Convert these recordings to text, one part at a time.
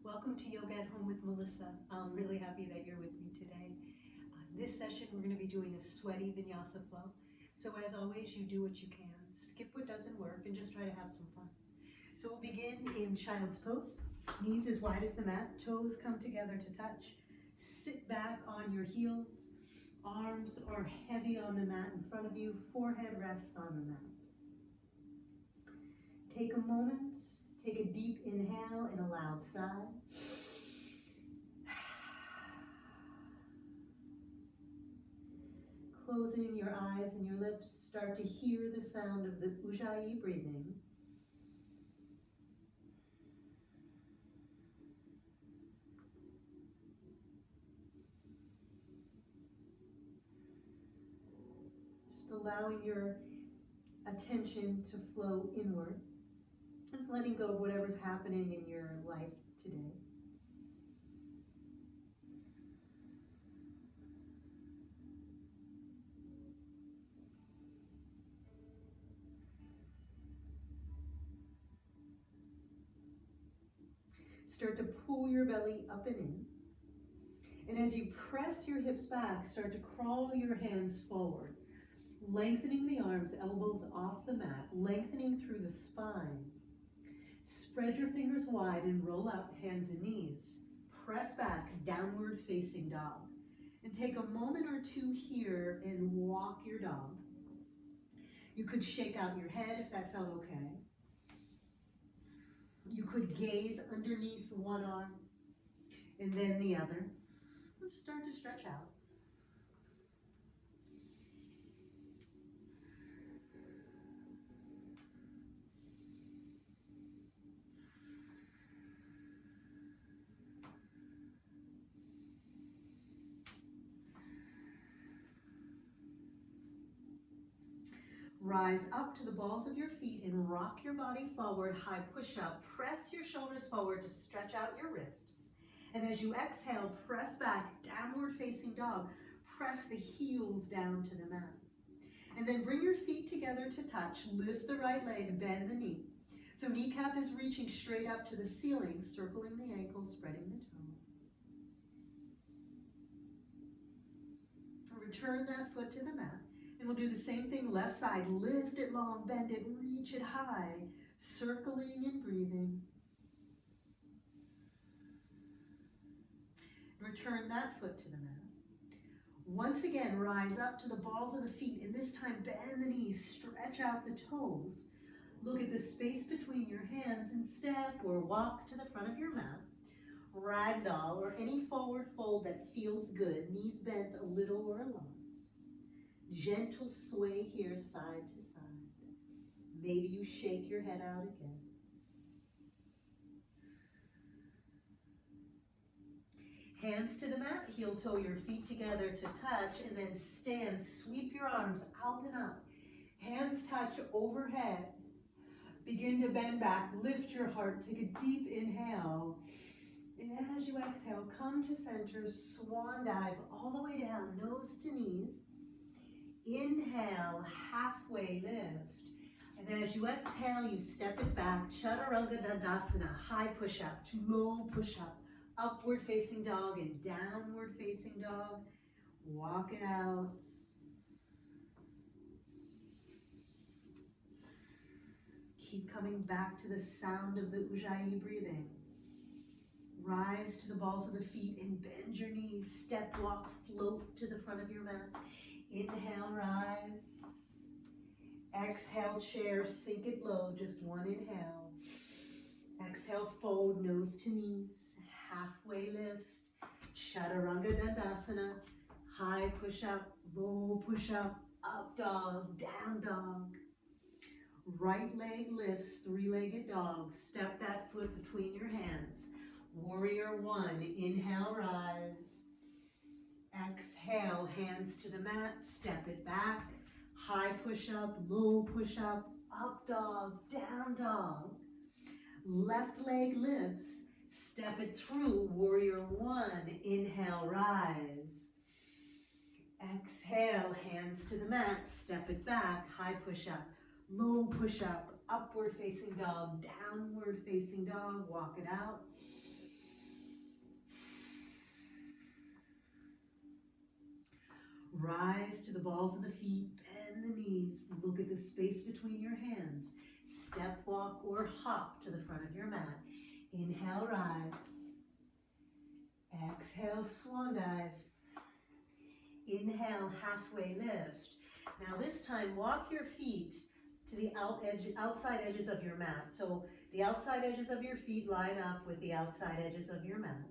Welcome to Yoga at Home with Melissa. I'm really happy that you're with me today. This session, we're going to be doing a sweaty vinyasa flow. So as always, you do what you can. Skip what doesn't work and just try to have some fun. So we'll begin in child's pose. Knees as wide as the mat, toes come together to touch. Sit back on your heels. Arms are heavy on the mat in front of you. Forehead rests on the mat. Take a moment. Take a deep inhale in a loud sigh. Closing your eyes and your lips, start to hear the sound of the Ujjayi breathing. Just allowing your attention to flow inward. Just letting go of whatever's happening in your life today. Start to pull your belly up and in. And as you press your hips back, start to crawl your hands forward, lengthening the arms, elbows off the mat, lengthening through the spine. Spread your fingers wide and roll up, hands and knees. Press back, downward facing dog. And take a moment or two here and walk your dog. You could shake out your head if that felt okay. You could gaze underneath one arm and then the other. And start to stretch out. Rise up to the balls of your feet and rock your body forward, high push-up. Press your shoulders forward to stretch out your wrists. And as you exhale, press back, downward facing dog. Press the heels down to the mat. And then bring your feet together to touch. Lift the right leg, bend the knee. So kneecap is reaching straight up to the ceiling, circling the ankles, spreading the toes. Return that foot to the mat. And we'll do the same thing, left side. Lift it long, bend it, reach it high, circling and breathing. Return that foot to the mat. Once again, rise up to the balls of the feet, and this time bend the knees, stretch out the toes. Look at the space between your hands and step or walk to the front of your mat. Ragdoll or any forward fold that feels good, knees bent a little or a lot. Gentle sway here, side to side. Maybe you shake your head out again. Hands to the mat, heel toe your feet together to touch, and then stand, sweep your arms out and up. Hands touch overhead. Begin to bend back, lift your heart, take a deep inhale. And as you exhale, come to center, swan dive all the way down, nose to knees. Inhale, halfway lift. And as you exhale, you step it back. Chaturanga Dandasana, high push-up to low push-up. Upward facing dog and downward facing dog. Walk it out. Keep coming back to the sound of the Ujjayi breathing. Rise to the balls of the feet and bend your knees. Step, walk, float to the front of your mat. Inhale, rise. Exhale, chair, sink it low, just one inhale. Exhale, fold, nose to knees. Halfway lift, Chaturanga Dandasana, high push-up, low push-up, up dog, down dog. Right leg lifts, three-legged dog. Step that foot between your hands. Warrior one, inhale, rise. Exhale, hands to the mat, step it back. High push-up, low push-up, up dog, down dog. Left leg lifts. Step it through, warrior one, inhale, rise. Exhale, hands to the mat, step it back, high push-up, low push-up, upward facing dog, downward facing dog, walk it out. Rise to the balls of the feet, bend the knees, look at the space between your hands. Step, walk, or hop to the front of your mat. Inhale, rise. Exhale, swan dive. Inhale, halfway lift. Now this time, walk your feet to the outside edges of your mat. So the outside edges of your feet line up with the outside edges of your mat.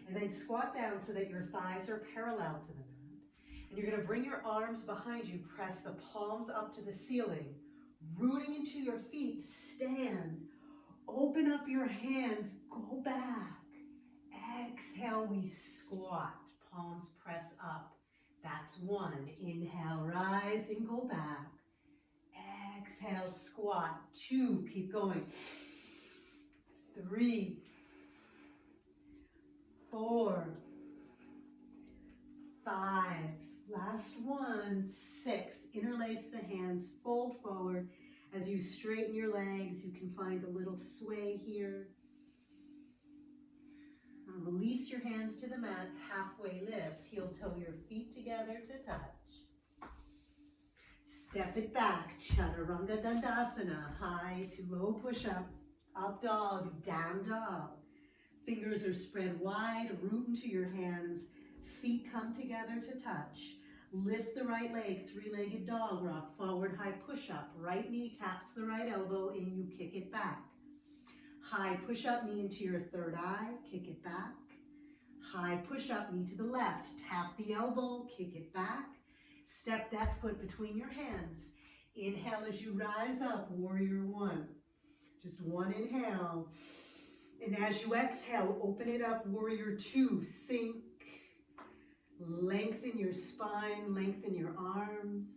And then squat down so that your thighs are parallel to the mat. And you're going to bring your arms behind you, press the palms up to the ceiling, rooting into your feet, stand, open up your hands, go back. Exhale, we squat, palms press up. That's one. Inhale, rise and go back. Exhale, squat. 2, keep going. 3, 4, 5, last one, 6. Interlace the hands, fold forward. As you straighten your legs, you can find a little sway here. And release your hands to the mat, halfway lift. Heel toe your feet together to touch. Step it back, Chaturanga Dandasana, high to low push-up, up dog, down dog. Fingers are spread wide, root into your hands, feet come together to touch. Lift the right leg, 3-legged dog rock, forward high push-up. Right knee taps the right elbow and you kick it back. High push-up, knee into your third eye, kick it back. High push-up, knee to the left, tap the elbow, kick it back. Step that foot between your hands. Inhale as you rise up, warrior 1. Just one inhale. And as you exhale, open it up, warrior 2. Sink. Lengthen your spine, lengthen your arms.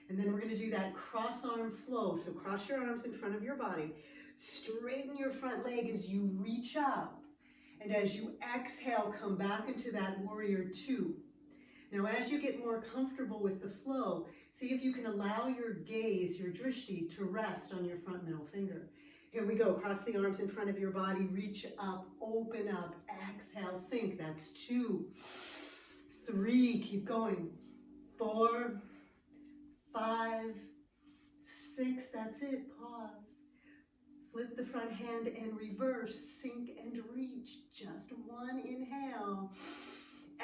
And then we're going to do that cross arm flow. So cross your arms in front of your body. Straighten your front leg as you reach up. And as you exhale, come back into that warrior 2. Now, as you get more comfortable with the flow, see if you can allow your gaze, your drishti, to rest on your front middle finger. Here we go. Cross the arms in front of your body. Reach up, open up, exhale, sink. That's 2, 3, keep going. 4, 5, 6, that's it. Pause. Flip the front hand and reverse. Sink and reach. Just one inhale.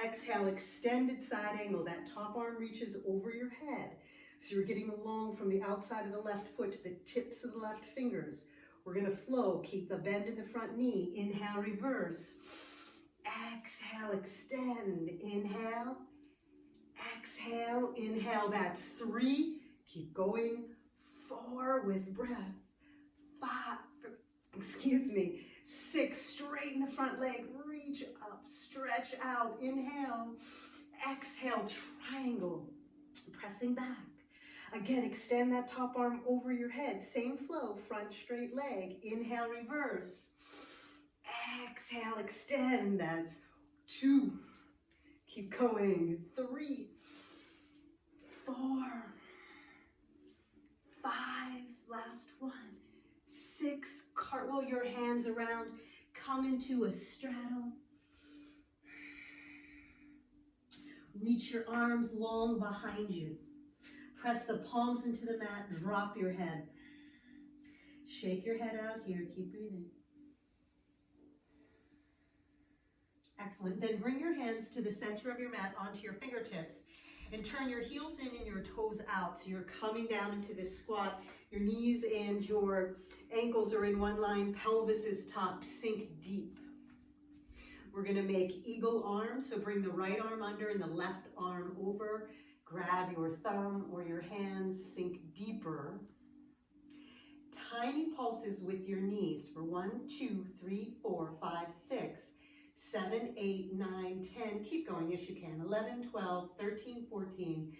Exhale, extended side angle. That top arm reaches over your head. So you're getting along from the outside of the left foot to the tips of the left fingers. We're going to flow. Keep the bend in the front knee. Inhale, reverse. Exhale, extend. Inhale. Exhale, inhale. That's 3. Keep going. 4 with breath. 5, 6, straighten the front leg, reach up, stretch out, inhale, exhale, triangle, pressing back. Again, extend that top arm over your head, same flow, front straight leg, inhale, reverse, exhale, extend, that's 2, keep going, 3, 4, 5, last one. 6, cartwheel your hands around, come into a straddle. Reach your arms long behind you. Press the palms into the mat, drop your head. Shake your head out here, keep breathing. Excellent. Then bring your hands to the center of your mat onto your fingertips and turn your heels in and your toes out. So you're coming down into this squat. Your knees and your ankles are in one line. Pelvis is tucked. Sink deep. We're going to make eagle arms. So bring the right arm under and the left arm over. Grab your thumb or your hands. Sink deeper. Tiny pulses with your knees for 1, 2, 3, 4, 5, 6, 7, 8, 9, 10. Keep going as you can. 11, 12, 13, 14,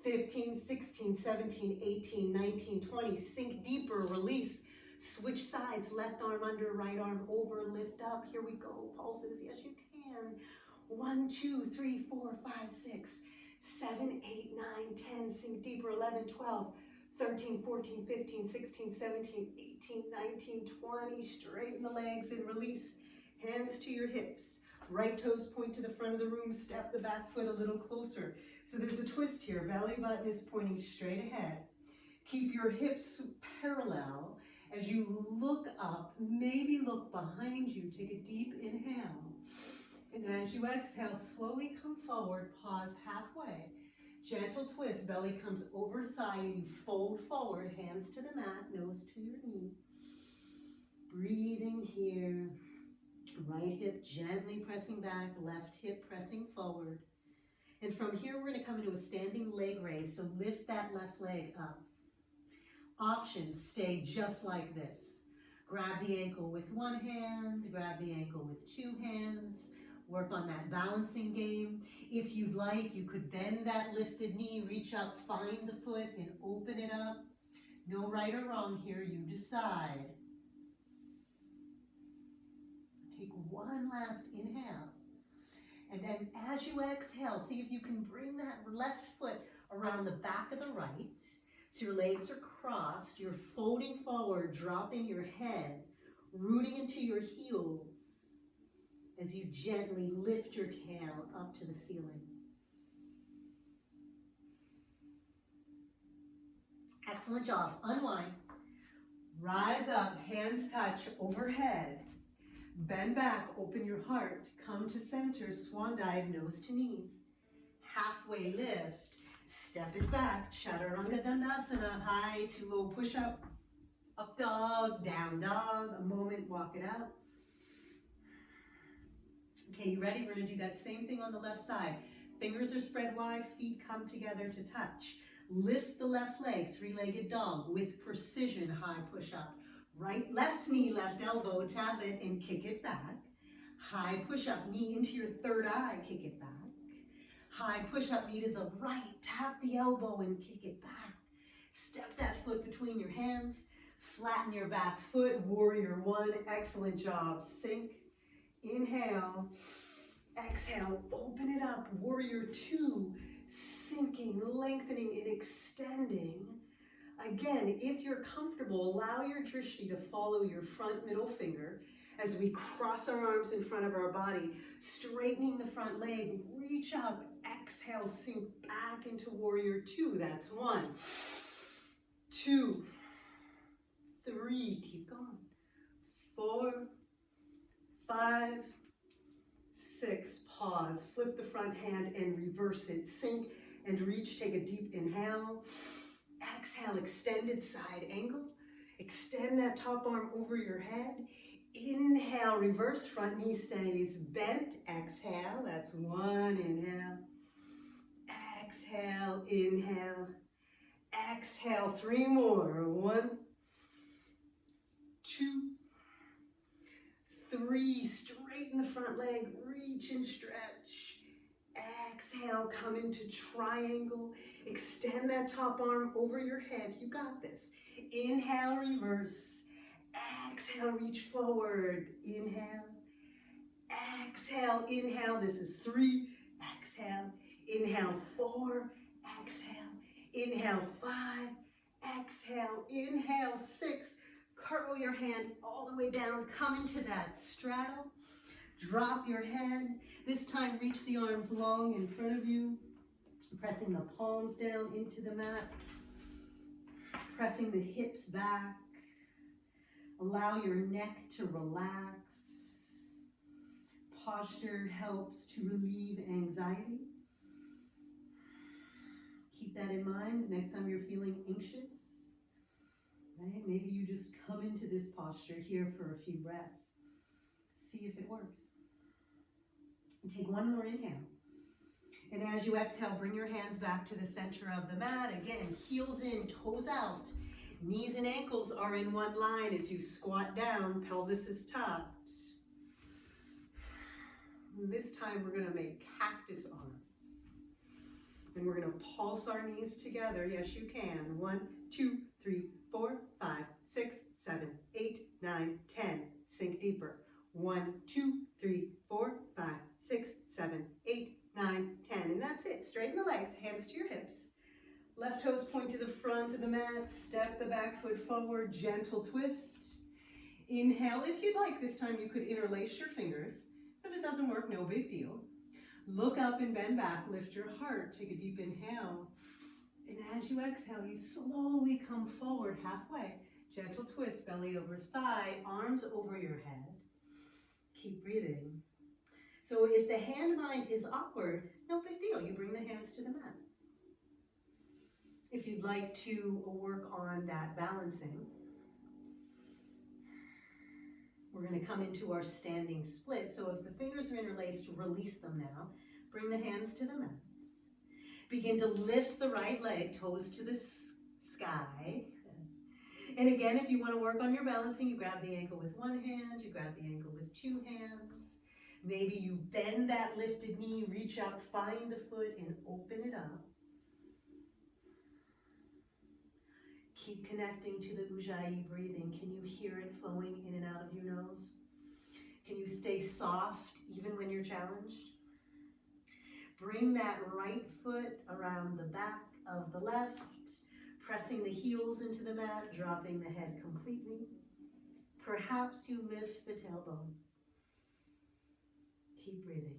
15, 16, 17, 18, 19, 20. Sink deeper, release. Switch sides, left arm under, right arm over, lift up. Here we go, pulses, yes you can. 1, 2, 3, 4, 5, 6, 7, 8, 9, 10. Sink deeper, 11, 12, 13, 14, 15, 16, 17, 18, 19, 20. Straighten the legs and release. Hands to your hips. Right toes point to the front of the room, step the back foot a little closer. So there's a twist here. Belly button is pointing straight ahead. Keep your hips parallel as you look up, maybe look behind you. Take a deep inhale. And as you exhale, slowly come forward, pause halfway. Gentle twist, belly comes over thigh, and you fold forward, hands to the mat, nose to your knee. Breathing here. Right hip gently pressing back, left hip pressing forward. And from here, we're going to come into a standing leg raise, so lift that left leg up. Options, stay just like this. Grab the ankle with one hand, grab the ankle with two hands, work on that balancing game. If you'd like, you could bend that lifted knee, reach up, find the foot, and open it up. No right or wrong here, you decide. Take one last inhale. And then as you exhale, see if you can bring that left foot around the back of the right. So your legs are crossed, you're folding forward, dropping your head, rooting into your heels as you gently lift your tail up to the ceiling. Excellent job. Unwind. Rise up, hands touch overhead. Bend back, open your heart. Come to center, swan dive, nose to knees. Halfway lift. Step it back, Chaturanga Dandasana, high to low push-up, up dog, down dog, a moment, walk it out. Okay, you ready? We're gonna do that same thing on the left side. Fingers are spread wide, feet come together to touch. Lift the left leg, three-legged dog with precision, high push-up. Right, left knee, left elbow, tap it and kick it back. High push-up, knee into your third eye, kick it back. High push-up, knee to the right, tap the elbow and kick it back. Step that foot between your hands, flatten your back foot, warrior one, excellent job. Sink, inhale, exhale, open it up, warrior two, sinking, lengthening and extending. Again, if you're comfortable, allow your drishti to follow your front middle finger as we cross our arms in front of our body, straightening the front leg, reach up, exhale, sink back into warrior two. That's 1, 2, 3, keep going. 4, 5, 6, pause, flip the front hand and reverse it. Sink and reach, take a deep inhale. Exhale, extended side angle. Extend that top arm over your head. Inhale, reverse, front knee stays bent. Exhale, that's 1, inhale. Exhale, inhale. Exhale, 3 more. 1, 2, 3. Straighten the front leg, reach and stretch. Exhale, come into triangle. Extend that top arm over your head. You got this. Inhale, reverse. Exhale, reach forward. Inhale. Exhale, inhale. This is 3. Exhale. Inhale, 4. Exhale. Inhale, 5. Exhale. Inhale, 6. Curl your hand all the way down. Come into that straddle. Drop your head. This time, reach the arms long in front of you. Pressing the palms down into the mat. Pressing the hips back. Allow your neck to relax. Posture helps to relieve anxiety. Keep that in mind next time you're feeling anxious. Right? Maybe you just come into this posture here for a few breaths. See if it works. And take one more inhale. And as you exhale, bring your hands back to the center of the mat. Again, heels in, toes out. Knees and ankles are in one line as you squat down, pelvis is tucked. And this time we're gonna make cactus arms. And we're gonna pulse our knees together. Yes, you can. 1, 2, 3, 4, 5, 6, 7, 8, 9, 10. Sink deeper. 1, 2, 3, 4, 5, 6, 7, 8, 9, 10. And that's it. Straighten the legs, hands to your hips. Left toes point to the front of the mat. Step the back foot forward, gentle twist. Inhale. If you'd like, this time you could interlace your fingers. If it doesn't work, no big deal. Look up and bend back, lift your heart, take a deep inhale. And as you exhale, you slowly come forward halfway. Gentle twist, belly over thigh, arms over your head. Keep breathing. So if the hand-mind is awkward, no big deal. You bring the hands to the mat. If you'd like to work on that balancing, we're going to come into our standing split. So if the fingers are interlaced, release them now. Bring the hands to the mat. Begin to lift the right leg, toes to the sky. And again, if you want to work on your balancing, you grab the ankle with one hand, you grab the ankle with two hands. Maybe you bend that lifted knee, reach out, find the foot, and open it up. Keep connecting to the Ujjayi breathing. Can you hear it flowing in and out of your nose? Can you stay soft even when you're challenged? Bring that right foot around the back of the left, pressing the heels into the mat, dropping the head completely. Perhaps you lift the tailbone. Keep breathing.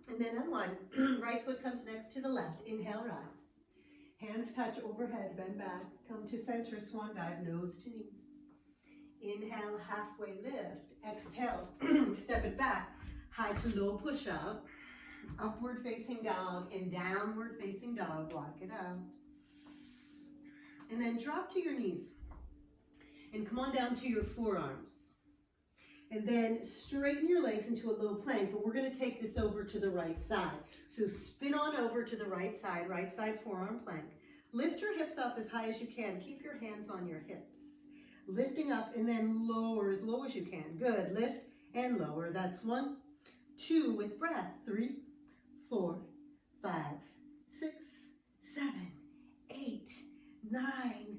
And then unwind. Right foot comes next to the left. Inhale, rise. Hands touch overhead, bend back. Come to center, swan dive, nose to knees. Inhale, halfway lift. Exhale, step it back. High to low push up. Upward facing dog and downward facing dog. Walk it out. And then drop to your knees. And come on down to your forearms. And then straighten your legs into a low plank, but we're going to take this over to the right side. So spin on over to the right side forearm plank. Lift your hips up as high as you can. Keep your hands on your hips. Lifting up and then lower as low as you can. Good. Lift and lower. That's 1, 2 with breath. 3, 4, 5, 6, 7, 8, 9,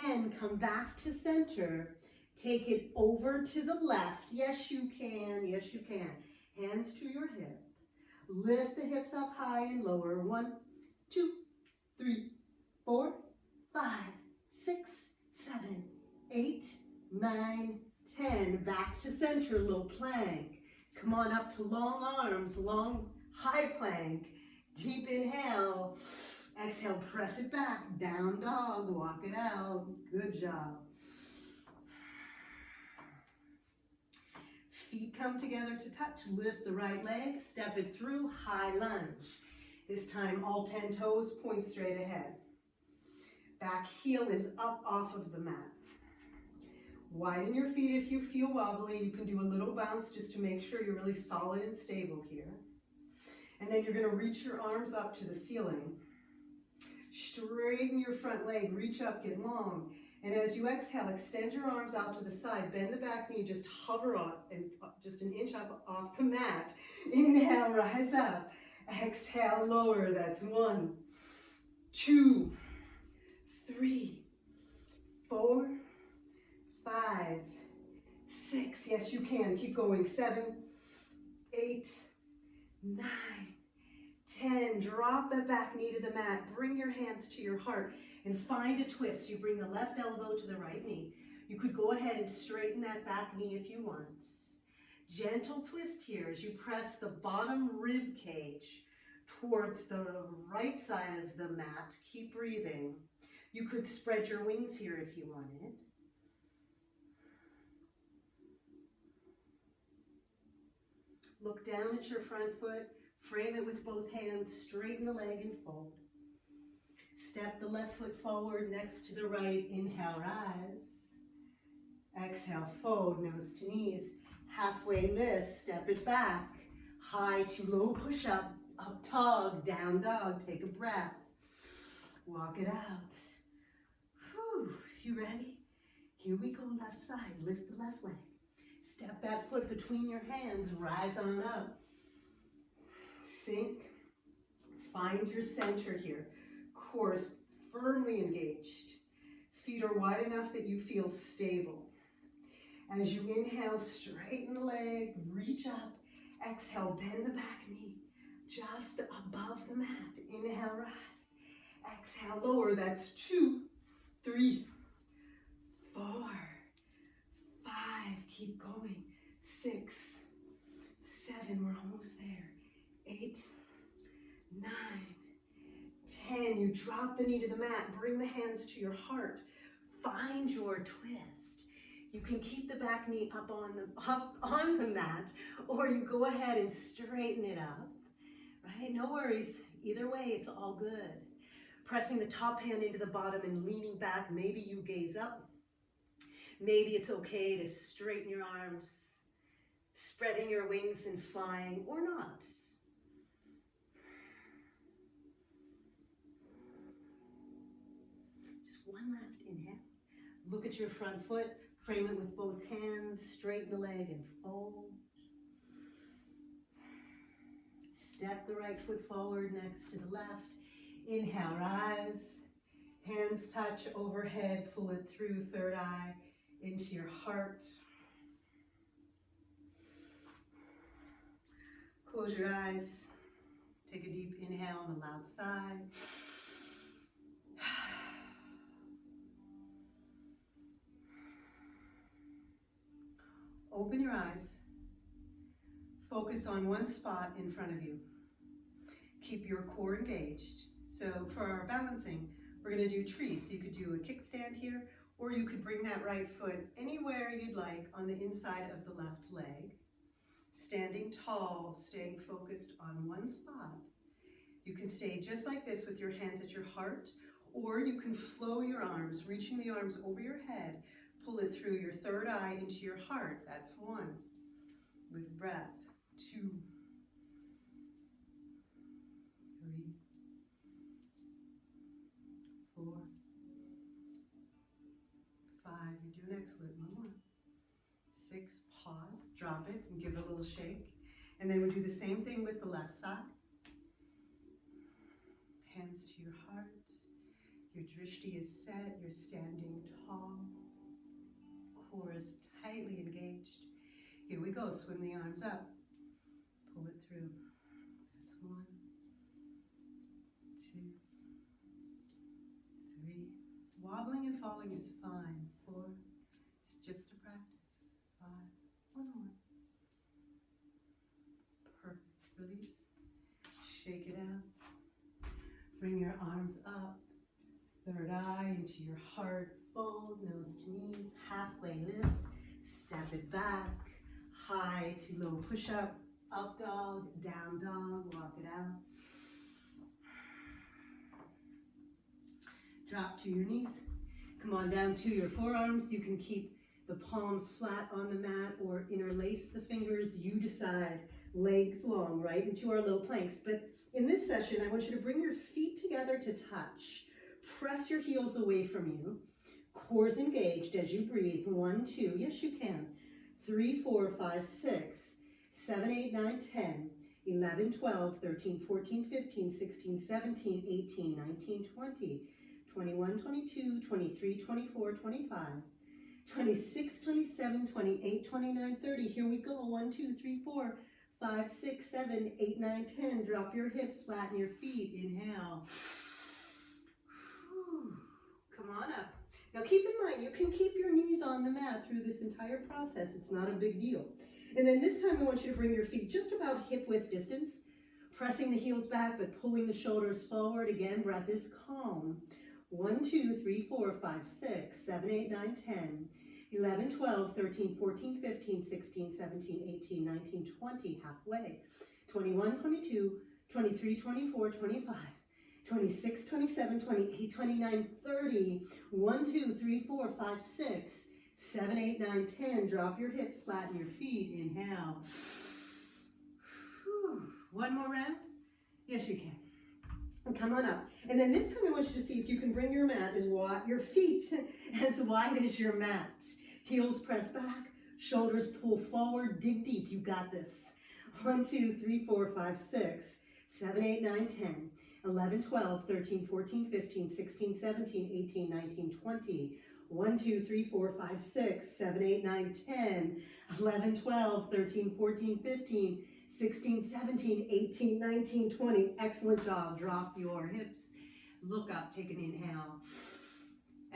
10. Come back to center. Take it over to the left. Yes, you can. Yes, you can. Hands to your hip. Lift the hips up high and lower. 1, 2, 3, 4, 5, 6, 7, 8, 9, 10. Back to center, low plank. Come on up to long arms, long high plank. Deep inhale. Exhale, press it back. Down dog, walk it out. Good job. Feet come together to touch. Lift the right leg, step it through, high lunge. This time all 10 toes point straight ahead. Back heel is up off of the mat. Widen your feet if you feel wobbly. You can do a little bounce just to make sure you're really solid and stable here. And then you're going to reach your arms up to the ceiling. Straighten your front leg, reach up, get long. And as you exhale, extend your arms out to the side. Bend the back knee, just hover up and just an inch up off the mat. Inhale, rise up. Exhale, lower. That's 1, 2, 3, 4, 5, 6. Yes, you can. Keep going. 7, 8, 9, 10. Drop the back knee to the mat. Bring your hands to your heart. And find a twist. You bring the left elbow to the right knee. You could go ahead and straighten that back knee if you want. Gentle twist here as you press the bottom rib cage towards the right side of the mat. Keep breathing. You could spread your wings here if you wanted. Look down at your front foot. Frame it with both hands. Straighten the leg and fold. Step the left foot forward next to the right. Inhale, rise. Exhale, fold, nose to knees. Halfway lift, step it back. High to low push up, up dog, down dog. Take a breath. Walk it out. Whew, you ready? Here we go, left side. Lift the left leg. Step that foot between your hands. Rise on up. Sink. Find your center here. Core firmly engaged. Feet are wide enough that you feel stable. As you inhale, straighten the leg, reach up. Exhale, bend the back knee just above the mat. Inhale, rise. Exhale, lower. That's 2, 3, 4, Keep going. 6, 7, we're almost there. 8, 9, 10. You drop the knee to the mat. Bring the hands to your heart. Find your twist. You can keep the back knee up on the mat, or you go ahead and straighten it up, right? No worries. Either way, it's all good. Pressing the top hand into the bottom and leaning back. Maybe you gaze up. Maybe it's okay to straighten your arms, spreading your wings and flying, or not. Just one last inhale. Look at your front foot, frame it with both hands, straighten the leg and fold. Step the right foot forward next to the left. Inhale, rise. Hands touch overhead, pull it through third eye into your heart. Close your eyes. Take a deep inhale on the loud sigh. Open your eyes. Focus on one spot in front of you. Keep your core engaged. So for our balancing, we're going to do trees. So you could do a kickstand here, or you could bring that right foot anywhere you'd like on the inside of the left leg. Standing tall, staying focused on one spot. You can stay just like this with your hands at your heart, or you can flow your arms, reaching the arms over your head. Pull it through your third eye into your heart. That's 1. With breath. 2, 3, 4, 5. You're doing excellent. 1 more. 6. Pause. Drop it and give it a little shake. And then we do the same thing with the left side. Hands to your heart. Your drishti is set. You're standing tall. Core is tightly engaged. Here we go. Swim the arms up. Pull it through. That's 1, 2, 3. Wobbling and falling is fine. 4. It's just a practice. 5. 1 more. Perfect. Release. Shake it out. Bring your arms up. Third eye into your heart. Fold, nose to knees, halfway lift, step it back, high to low push-up, up dog, down dog, walk it out. Drop to your knees, come on down to your forearms. You can keep the palms flat on the mat or interlace the fingers. You decide, legs long, right into our low planks. But in this session, I want you to bring your feet together to touch. Press your heels away from you. Core's engaged as you breathe. 1, 2, yes you can. 3, 4, 5, 6, 7, 8, 9, 10, 11, 12, 13, 14, 15, 16, 17, 18, 19, 20, 21, 22, 23, 24, 25, 26, 27, 28, 29, 30. Here we go. 1, 2, 3, 4, 5, 6, 7, 8, 9, 10. Drop your hips, flatten your feet. Inhale. Come on up. Now keep in mind, you can keep your knees on the mat through this entire process. It's not a big deal. And then this time I want you to bring your feet just about hip width distance, pressing the heels back but pulling the shoulders forward. Again, breath is calm. 1, 2, 3, 4, 5, 6, 7, 8, 9, 10, 11, 12, 13, 14, 15, 16, 17, 18, 19, 20, halfway. 21, 22, 23, 24, 25. 26, 27, 28, 29, 30. 1, 2, 3, 4, 5, 6, 7, 8, 9, 10. Drop your hips, flatten your feet. Inhale. Whew. 1 more round. Yes, you can. And come on up. And then this time I want you to see if you can bring your mat as wide, your feet as wide as your mat. Heels press back, shoulders pull forward, dig deep. You got this. 1, 2, 3, 4, 5, 6, 7, 8, 9, 10. 11, 12, 13, 14, 15, 16, 17, 18, 19, 20. 1, 2, 3, 4, 5, 6, 7, 8, 9, 10. 11, 12, 13, 14, 15, 16, 17, 18, 19, 20. Excellent job. Drop your hips. Look up. Take an inhale.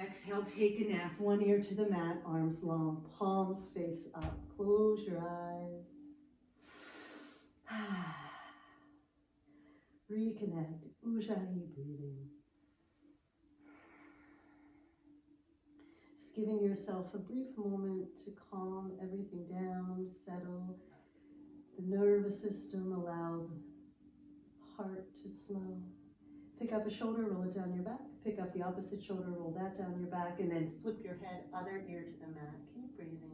Exhale, take a nap. One ear to the mat, arms long, palms face up. Close your eyes. Reconnect. Ujjayi breathing. Just giving yourself a brief moment to calm everything down, settle the nervous system, allow the heart to slow. Pick up a shoulder, roll it down your back. Pick up the opposite shoulder, roll that down your back, and then flip your head, other ear to the mat. Keep breathing.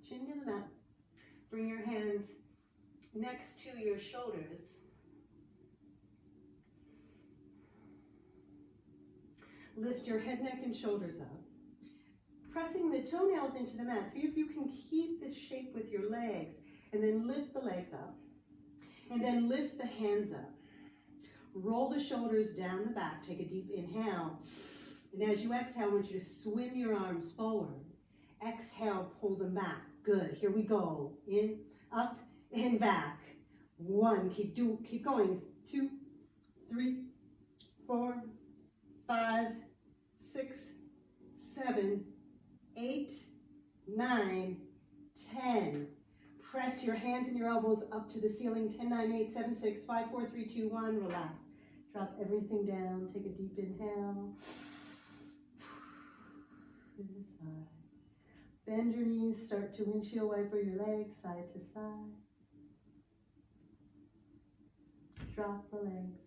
Chin to the mat. Bring your hands next to your shoulders. Lift your head, neck, and shoulders up. Pressing the toenails into the mat. See if you can keep this shape with your legs. And then lift the legs up. And then lift the hands up. Roll the shoulders down the back. Take a deep inhale. And as you exhale, I want you to swim your arms forward. Exhale, pull them back. Good. Here we go. In, up, and back. 1. Keep going. 2, 3, 4, 5, 6, 7, 8, 9, 10. Press your hands and your elbows up to the ceiling. 10, 9, 8, 7, 6, 5, 4, 3, 2, 1. Relax. Drop everything down. Take a deep inhale. To the side. Bend your knees. Start to windshield wiper your legs side to side. Drop the legs.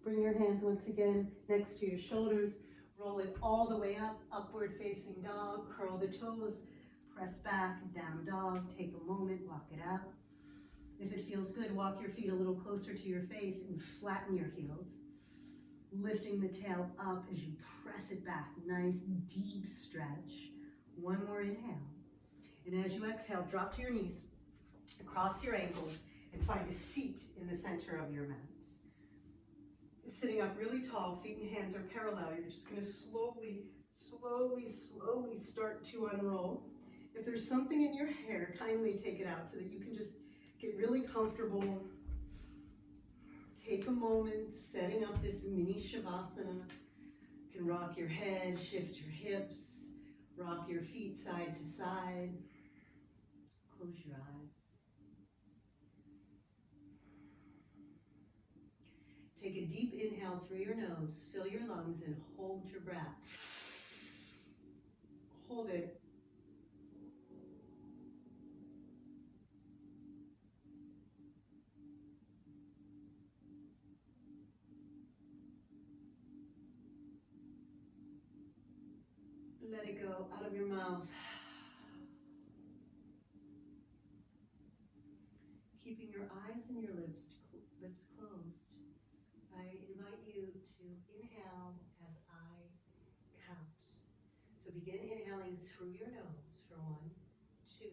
Bring your hands once again next to your shoulders. Roll it all the way up, upward facing dog. Curl the toes. Press back, down dog. Take a moment, walk it out. If it feels good, walk your feet a little closer to your face and flatten your heels. Lifting the tail up as you press it back. Nice deep stretch. One more inhale. And as you exhale, drop to your knees, cross your ankles, and find a seat in the center of your mat. Sitting up really tall, feet and hands are parallel. You're just going to slowly start to unroll. If there's something in your hair, kindly take it out so that you can just get really comfortable. Take a moment setting up this mini shavasana. You can rock your head, shift your hips, rock your feet side to side. Close your eyes. Take a deep inhale through your nose, fill your lungs, and hold your breath. Hold it. Let it go out of your mouth. Keeping your eyes and your lips closed. I invite you to inhale as I count. So begin inhaling through your nose for 1, 2,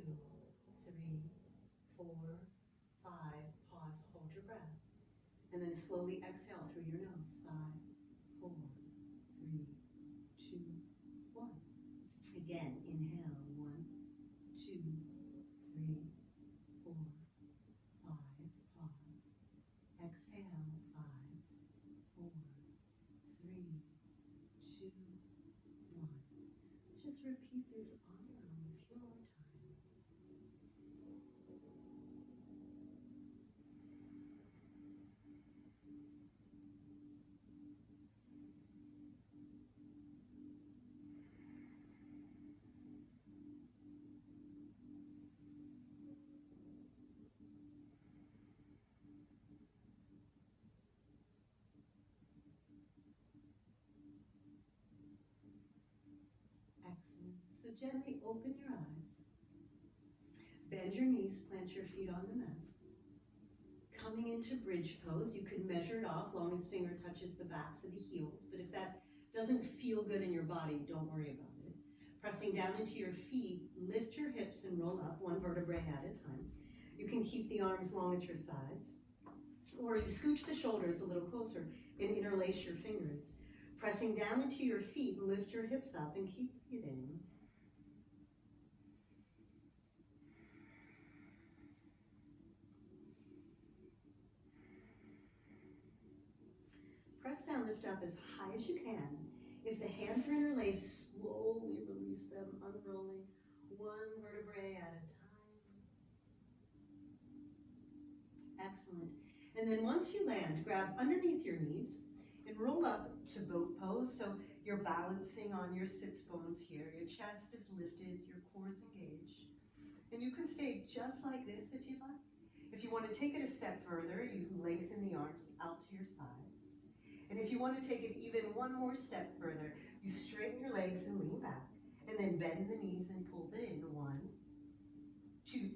3, 4, 5. Pause, hold your breath. And then slowly exhale through your nose. 5, 4, 3, 2, 1. Again, inhale. 1, 2, 3, 4, 5. Pause. Exhale. 5, 4, 3, 2, 1. Just repeat this on your own a few more times. Excellent. So gently open your eyes. Bend your knees, plant your feet on the mat. Coming into bridge pose, you can measure it off, long as finger touches the backs of the heels. But if that doesn't feel good in your body, don't worry about it. Pressing down into your feet, lift your hips and roll up, one vertebrae at a time. You can keep the arms long at your sides. Or you scooch the shoulders a little closer and interlace your fingers. Pressing down into your feet, lift your hips up and keep breathing. Press down, lift up as high as you can. If the hands are interlaced, slowly release them, unrolling one vertebrae at a time. Excellent. And then once you land, grab underneath your knees and roll up to boat pose. So you're balancing on your sits bones here. Your chest is lifted, your core is engaged. And you can stay just like this if you'd like. If you want to take it a step further, you can lengthen the arms out to your sides. And if you want to take it even one more step further, you straighten your legs and lean back. And then bend the knees and pull it in. 1, 2,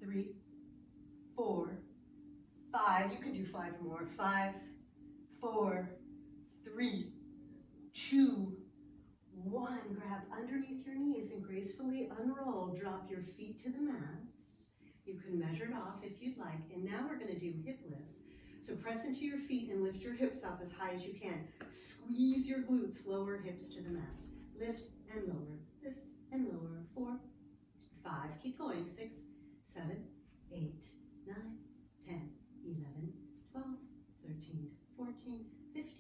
3, 4, 5. You can do 5 more. 5, 4, 3, 2, 1. Grab underneath your knees and gracefully unroll. Drop your feet to the mat. You can measure it off if you'd like. And now we're going to do hip lifts. So press into your feet and lift your hips up as high as you can. Squeeze your glutes, lower hips to the mat. Lift and lower, lift and lower. 4, 5, keep going. 6, 7, 8, 9, 10, 11, 12, 13, 14, 15,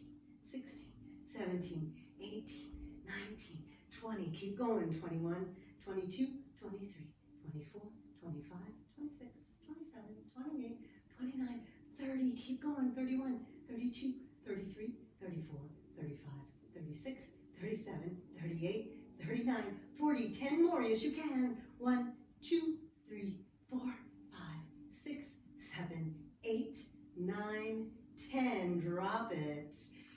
16, 17, 18, 19, 20. Keep going. 21, 22, 23, 24, 25, 26, 27, 28, 29, 30. Keep going. 31, 32, 33, 34, 35, 36, 37, 38, 39, 40. 10 more as you can. 1, 2, 3, 4, 5, 6, 7, 8, 9, 10. Drop it.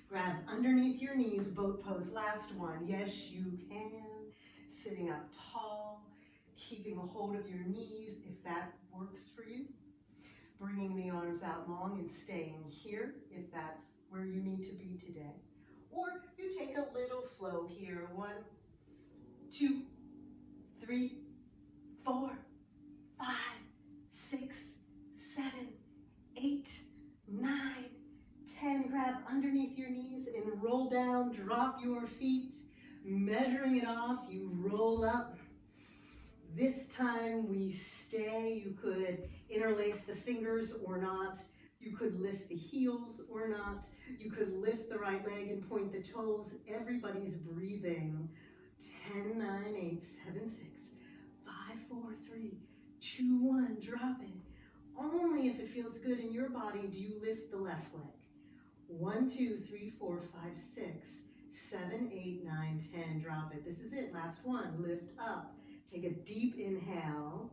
Grab underneath your knees, boat pose. Last one. Yes, you can. Sitting up tall, keeping a hold of your knees if that works for you. Bringing the arms out long and staying here if that's where you need to be today. Or you take a little flow here. 1, 2, 3, 4, 5, 6, 7, 8, 9, 10. Grab underneath your knees and roll down. Drop your feet. Measuring it off, you roll up. This time we stay. You could interlace the fingers or not. You could lift the heels or not. You could lift the right leg and point the toes. Everybody's breathing. 10, 9, 8, 7, 6, 5, 4, 3, 2, 1. Drop it. Only if it feels good in your body do you lift the left leg. 1, 2, 3, 4, 5, 6, 7, 8, 9, 10. Drop it. This is it. Last one. Lift up. Take a deep inhale.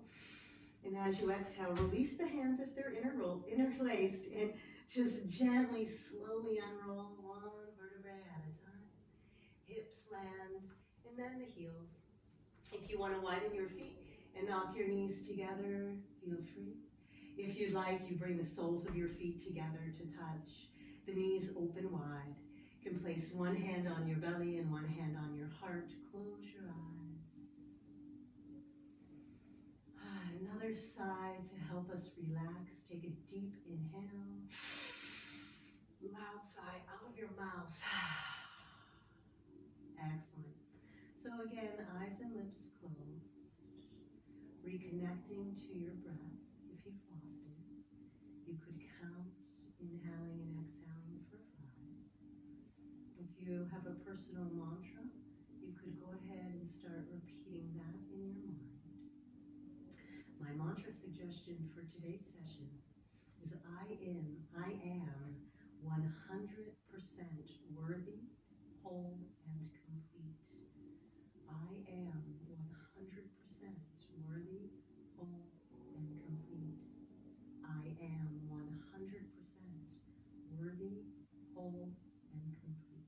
And as you exhale, release the hands if they're interlaced. And just gently, slowly unroll one vertebrae at a time. Hips land. And then the heels. If you want to widen your feet and knock your knees together, feel free. If you'd like, you bring the soles of your feet together to touch. The knees open wide. You can place one hand on your belly and one hand on your heart. Close your eyes. Another sigh to help us relax. Take a deep inhale. Loud sigh out of your mouth. Excellent. So again, eyes and lips closed. Reconnecting to your breath if you've lost it. You could count inhaling and exhaling for 5. If you have a personal mantra, you could go ahead and start repeating that in your mind. My mantra suggestion for today's session is I am 100% worthy, whole, and complete. I am 100% worthy, whole, and complete. I am 100% worthy, whole, and complete.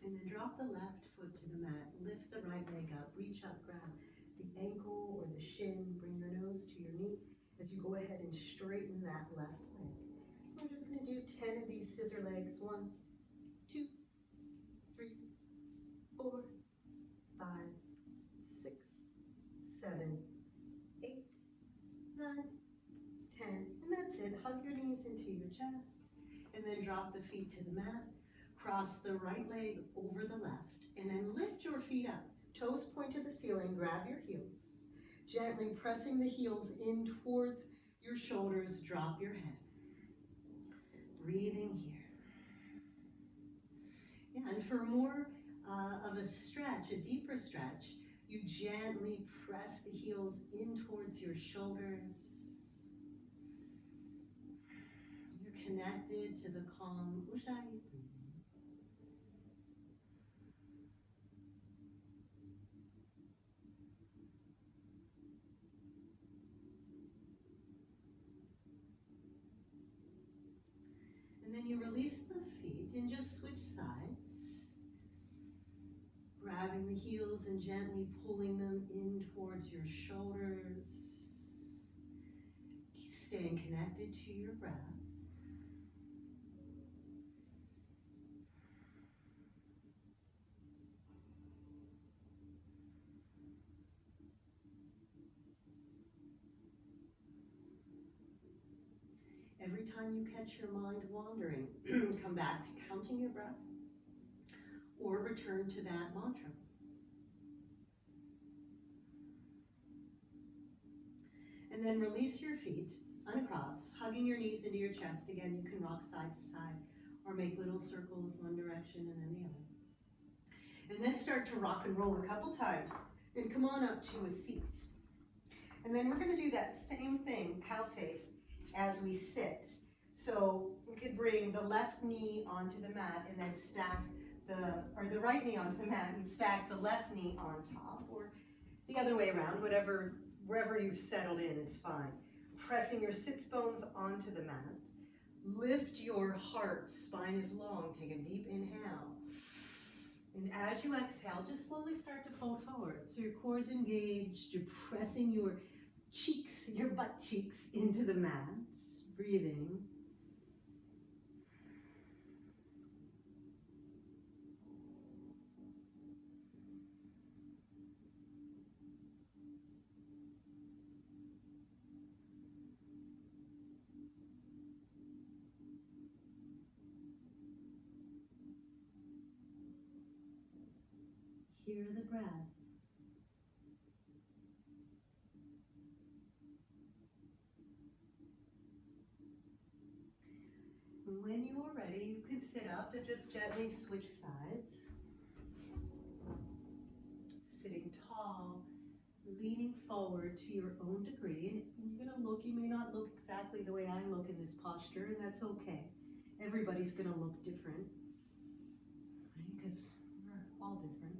And then drop the left foot to the mat. Lift the right leg up. Reach up, grab the ankle or the shin. Bring your nose to your knee as you go ahead and straighten that left leg. We're just going to do 10 of these scissor legs. 1, 2, 3, 4, 5, 6, 7, 8, 9, 10. And that's it. Hug your knees into your chest. And then drop the feet to the mat. Cross the right leg over the left. And then lift your feet up. Toes point to the ceiling. Grab your heels. Gently pressing the heels in towards your shoulders. Drop your head. Breathing here. Yeah, and for more of a stretch, a deeper stretch, you gently press the heels in towards your shoulders. You're connected to the calm Ujjayi breathing. And then you release the feet and just switch sides. Grabbing the heels and gently pulling them in towards your shoulders. Staying connected to your breath. Every time you catch your mind wandering, come back to counting your breath or return to that mantra. And then release your feet, uncross, hugging your knees into your chest. Again, you can rock side to side or make little circles one direction and then the other. And then start to rock and roll a couple times and come on up to a seat. And then we're going to do that same thing, cow face, as we sit. So we could bring the left knee onto the mat and then stack the right knee onto the mat and stack the left knee on top, or the other way around, wherever you've settled in is fine. Pressing your sits bones onto the mat. Lift your heart, spine is long. Take a deep inhale. And as you exhale, just slowly start to fold forward. So your core is engaged, you're pressing your cheeks, your butt cheeks into the mat, breathing. Hear the breath. When you are ready, you can sit up and just gently switch sides. Sitting tall, leaning forward to your own degree. And you're gonna look, you may not look exactly the way I look in this posture, and that's okay. Everybody's gonna look different, right? Because we're all different.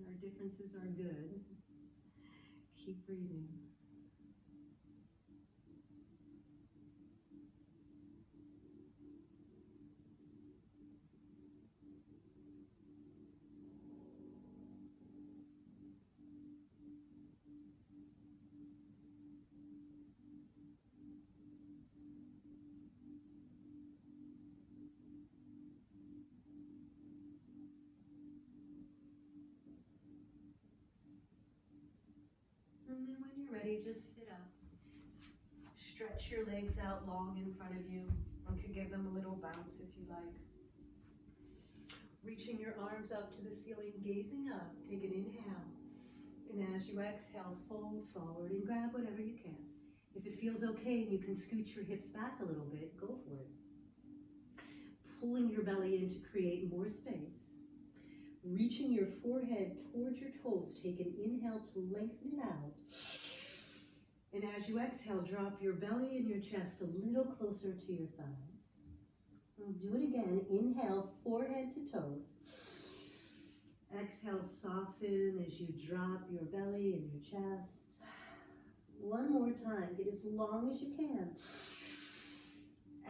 Our differences are good. Keep breathing. And then when you're ready, just sit up. Stretch your legs out long in front of you. You could give them a little bounce if you like. Reaching your arms up to the ceiling, gazing up. Take an inhale. And as you exhale, fold forward and grab whatever you can. If it feels okay and you can scoot your hips back a little bit, go for it. Pulling your belly in to create more space. Reaching your forehead towards your toes, take an inhale to lengthen it out. And as you exhale, drop your belly and your chest a little closer to your thighs. We'll do it again. Inhale, forehead to toes. Exhale, soften as you drop your belly and your chest. One more time, get as long as you can.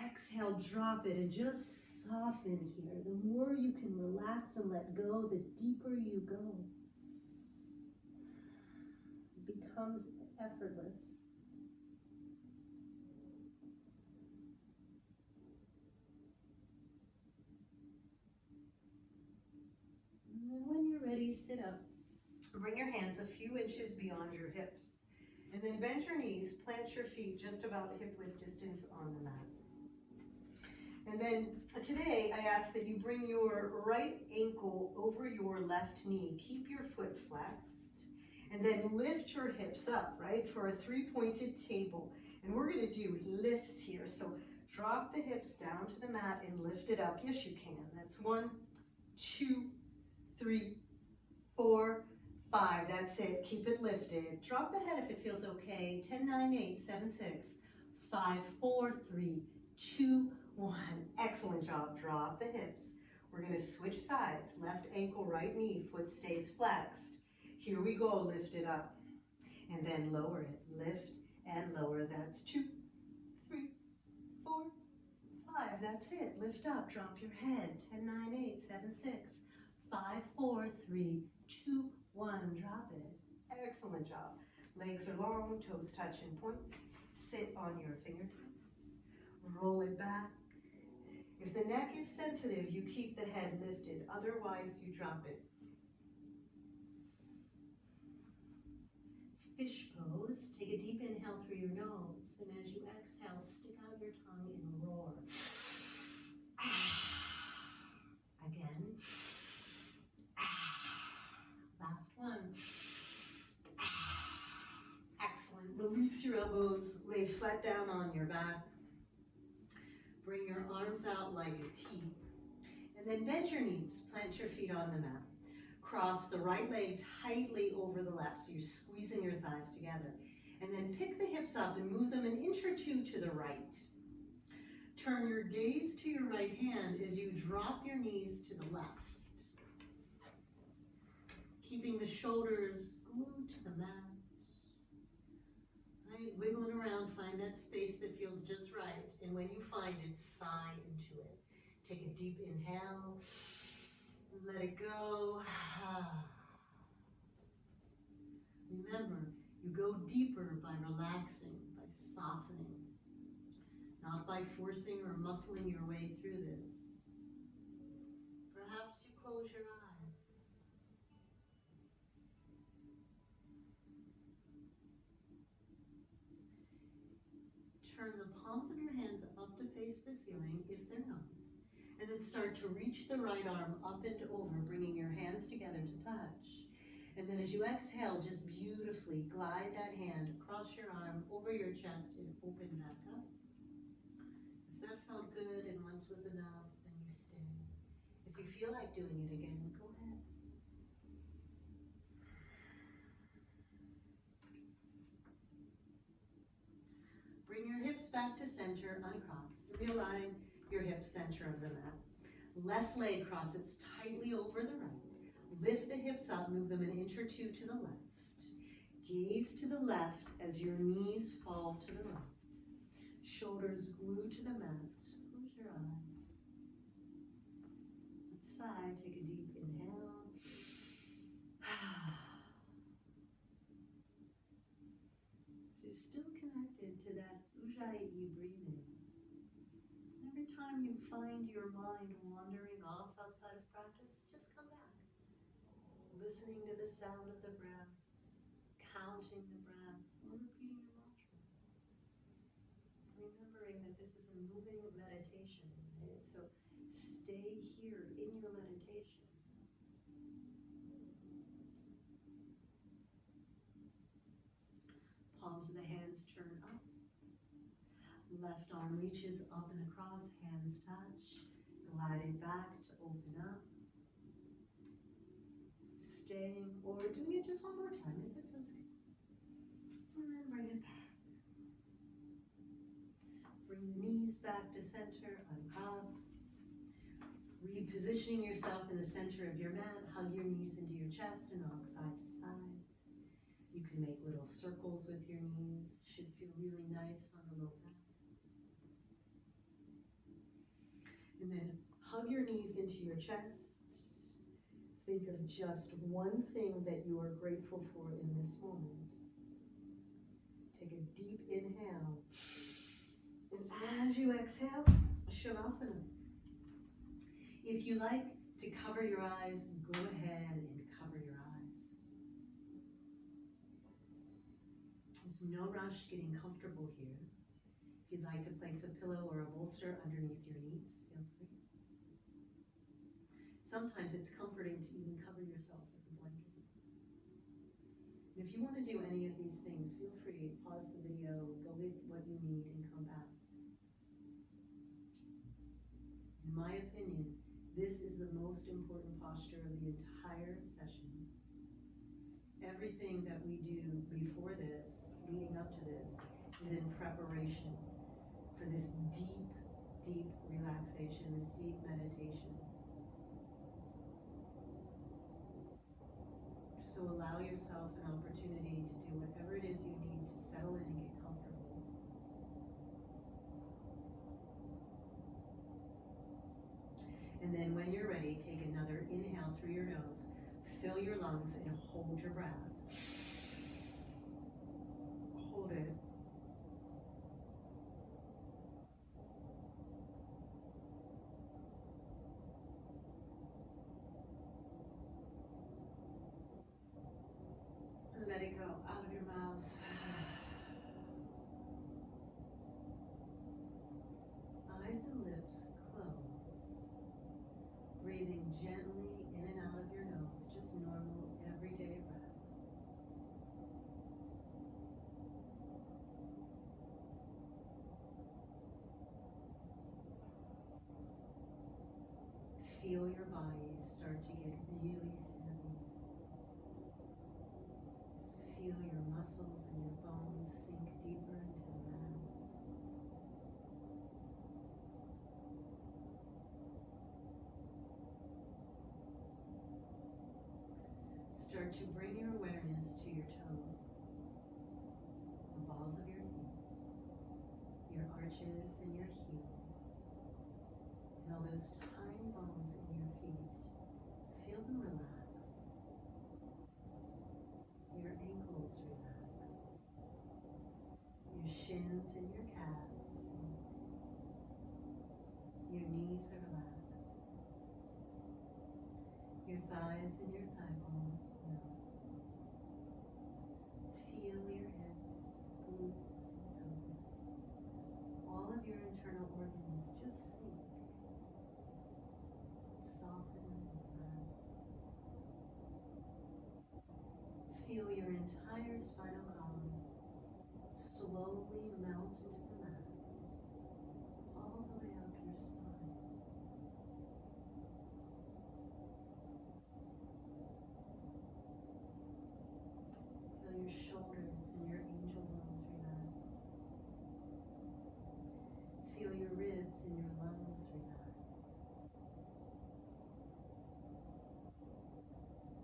Exhale, drop it and just soften here. The more you can relax and let go, the deeper you go. It becomes effortless. And then when you're ready, sit up. Bring your hands a few inches beyond your hips. And then bend your knees, plant your feet just about hip width distance on the mat. And then today I ask that you bring your right ankle over your left knee. Keep your foot flexed. And then lift your hips up, right, for a three-pointed table. And we're going to do lifts here. So drop the hips down to the mat and lift it up. Yes, you can. That's 1, 2, 3, 4, 5. That's it. Keep it lifted. Drop the head if it feels okay. 10, 9, 8, 7, 6, 5, 4, 3, 2, 1. Excellent job. Drop the hips. We're going to switch sides. Left ankle, right knee. Foot stays flexed. Here we go. Lift it up. And then lower it. Lift and lower. That's 2, 3, 4, 5. That's it. Lift up. Drop your head. 10, 9, 8, 7, 6, 5, 4, 3, 2, 1. Drop it. Excellent job. Legs are long. Toes touch and point. Sit on your fingertips. Roll it back. If the neck is sensitive, you keep the head lifted. Otherwise, you drop it. Fish pose. Take a deep inhale through your nose. And as you exhale, stick out your tongue and roar. Again. Last one. Excellent. Release your elbows. Lay flat down on your back. Bring your arms out like a T. And then bend your knees. Plant your feet on the mat. Cross the right leg tightly over the left, so you're squeezing your thighs together. And then pick the hips up and move them an inch or two to the right. Turn your gaze to your right hand as you drop your knees to the left. Keeping the shoulders glued to the mat. Right, wiggling around, find that space that feels just right. And when you find it, sigh into it. Take a deep inhale. Let it go. Remember, you go deeper by relaxing, by softening, not by forcing or muscling your way through this. Perhaps you close your eyes. Turn the palms of your hands up to face the ceiling if they're not. And then start to reach the right arm up and over, bringing your hands together to touch. And then as you exhale, just beautifully glide that hand across your arm, over your chest, and open back up. If that felt good and once was enough, then you stay. If you feel like doing it again, go ahead. Bring your hips back to center, uncross. Realign your hips center of the mat. Left leg crosses tightly over the right. Lift the hips up, move them an inch or two to the left. Gaze to the left as your knees fall to the right. Shoulders glued to the mat. Close your eyes. Let's sigh, take a deep inhale. So you're still connected to that Ujjayi breathing. Every time you find your mind wandering off outside of practice, just come back. Listening to the sound of the breath, counting the breath, or repeating your mantra. Remembering that this is a moving meditation, right? So stay here in your meditation. Palms of the hands turn up. Left arm reaches up and across, hands touch. Gliding back to open up. Staying or doing it just one more time if it feels good. And then bring it back. Bring the knees back to center, uncross. Repositioning yourself in the center of your mat. Hug your knees into your chest and rock side to side. You can make little circles with your knees. Should feel really nice on the low back. And then hug your knees into your chest. Think of just one thing that you are grateful for in this moment. Take a deep inhale. And as you exhale, Shavasana. If you like to cover your eyes, go ahead and cover your eyes. There's no rush getting comfortable here. If you'd like to place a pillow or a bolster underneath your knees, feel free. Sometimes it's comforting to even cover yourself with a blanket. And if you want to do any of these things, feel free, pause the video, go get what you need, and come back. In my opinion, this is the most important posture of the entire session. Everything that we do before this, leading up to this, is in preparation for this deep, deep relaxation, this deep meditation. So allow yourself an opportunity to do whatever it is you need to settle in and get comfortable. And then when you're ready, take another inhale through your nose, fill your lungs, and hold your breath. Hold it. Let it go out of your mouth. Eyes and lips closed. Breathing gently in and out of your nose, just normal, everyday breath. Feel your body start to get really heavy. Just feel your muscles and your bones sink deeper into the mat. Start to bring your awareness to your toes, the balls of your feet, your arches and your heels, and all those tiny bones in your feet. Feel them relax. Your ankles relax. Your shins and your calves sink. Your knees are relaxed. Your thighs and your thigh bones melt. Feel your hips, glutes, and pelvis. All of your internal organs just sink, soften and relax. Feel your entire spinal column slowly melt into the mat, all the way up your spine. Feel your shoulders and your angel bones relax. Feel your ribs and your lungs relax.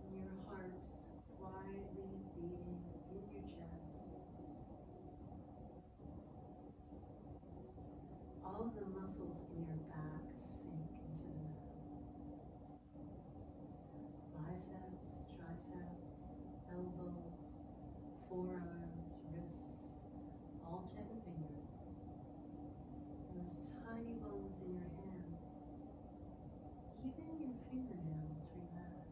And your heart is quietly beating in your chest. All of the muscles in your back sink into the mat. Biceps, triceps, elbows, forearms, wrists, all 10 fingers. Those tiny bones in your hands, even your fingernails relax.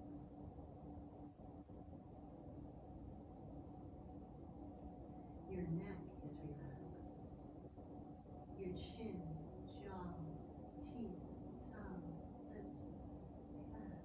Your neck is relaxed. Your chin, jaw, teeth, tongue, lips, relax.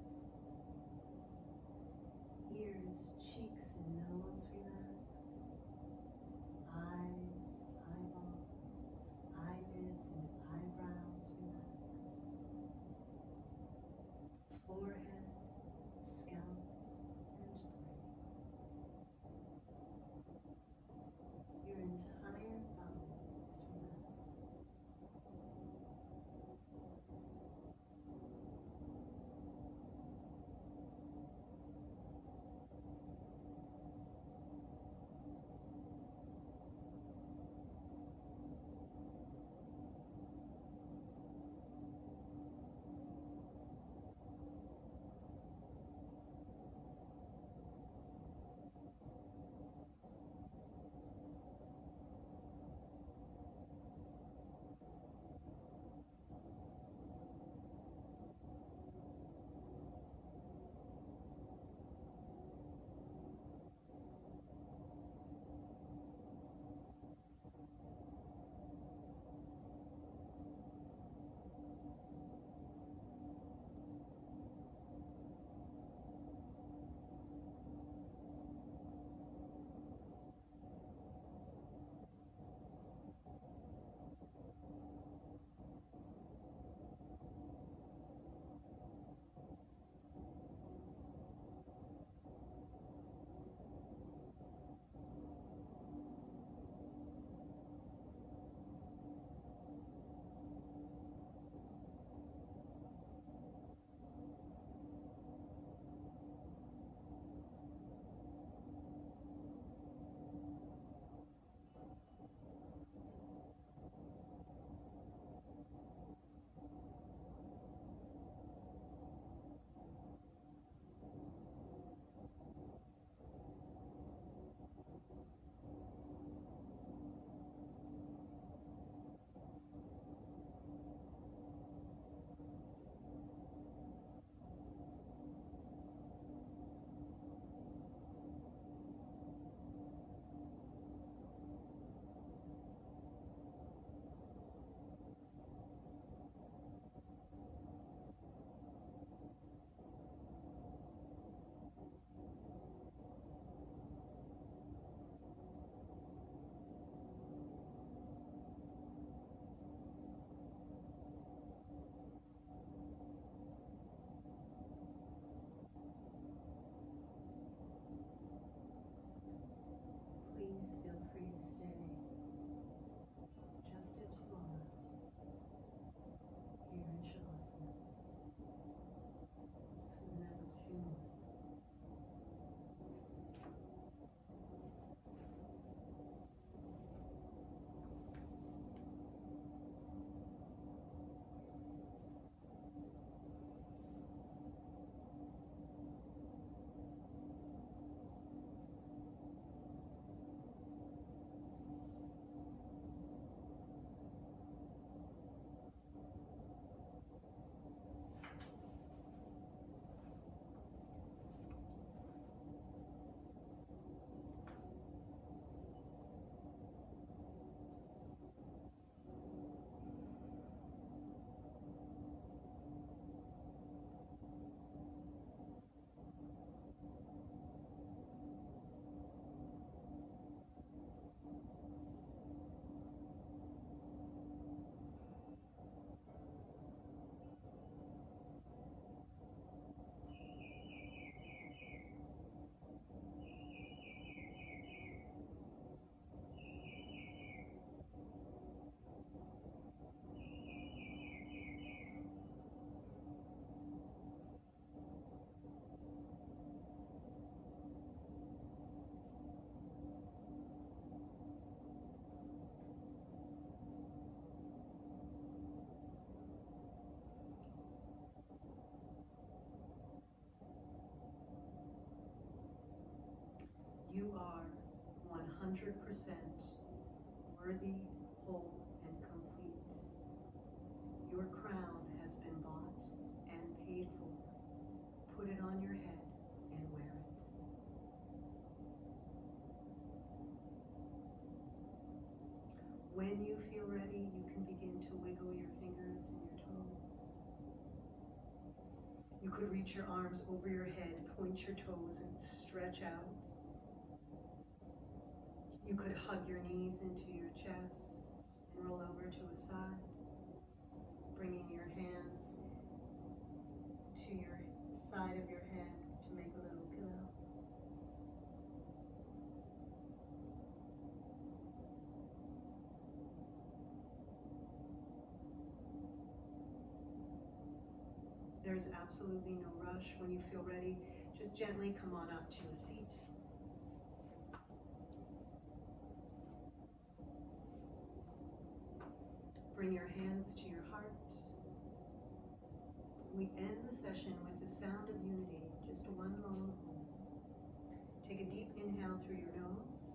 worthy, whole, and complete. Your crown has been bought and paid for. Put it on your head and wear it. When you feel ready, you can begin to wiggle your fingers and your toes. You could reach your arms over your head, point your toes, and stretch out. You could hug your knees into your chest and roll over to a side, bringing your hands to your side of your head to make a little pillow. There's absolutely no rush. When you feel ready, just gently come on up to a seat. Bring your hands to your heart. We end the session with the sound of unity, just one long hum. Take a deep inhale through your nose.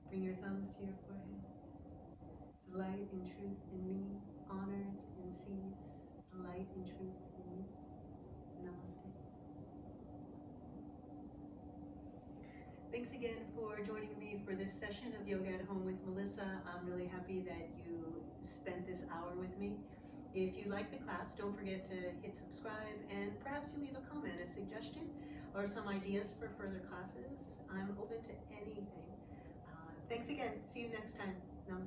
Bring your thumbs to your forehead. The light and truth in me honors and sees the light and truth in me. Namaste. Thanks again for joining me for this session of Yoga at Home with Melissa. I'm really happy that you spent this hour with me. If you like the class, don't forget to hit subscribe and perhaps you leave a comment, a suggestion, or some ideas for further classes. I'm open to anything. Thanks again. See you next time. Namaste.